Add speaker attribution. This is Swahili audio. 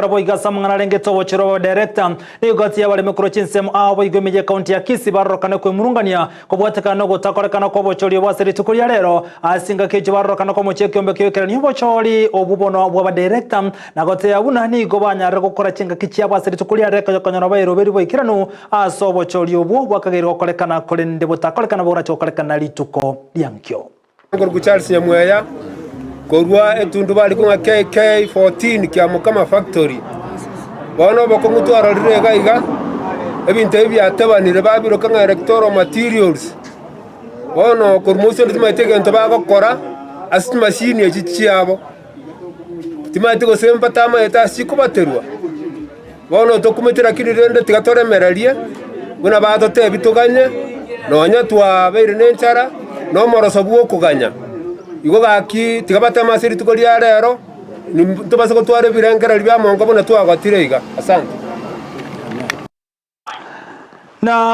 Speaker 1: Rabo igasa mangana rengeto wochiro director ni goti ya wale mekuru chinsemu abo igomeje county ya Kisii barokana kwe murungania kubwatekana no gutakorekana ko bochori wasiri tukuria rero asinga keje barokana ko mocheke ombe kwekera ni bochori obubono bwa director na gote ya buna ni gobanya re gukora chinga kichya wasiri tukuria reka kanyona bayiro beri boikiranu aso bochori obu bwakagero korekana kolende butakorekana bora chokorekana lituko lyankyo
Speaker 2: ngorgu Charles Nyamweya korwa etundu bali kunga KK14 kya mukama factory bono bokongutu arorire gaiga ebintu ebyatebanire babiro kanga electoral materials bono kormuso ndimaitege nto bagokora asiti machine echichiabo timaitego sempa tama eta sikubaterwa bono dokumentira kirende tigatoremererie buna badote bituganye nonya twa beire nenchara no moroso bwo kuganya igo gaki tigabata masiri tukoria rero ntubase ko tware birengera bya mongo bona twagotire iga asante na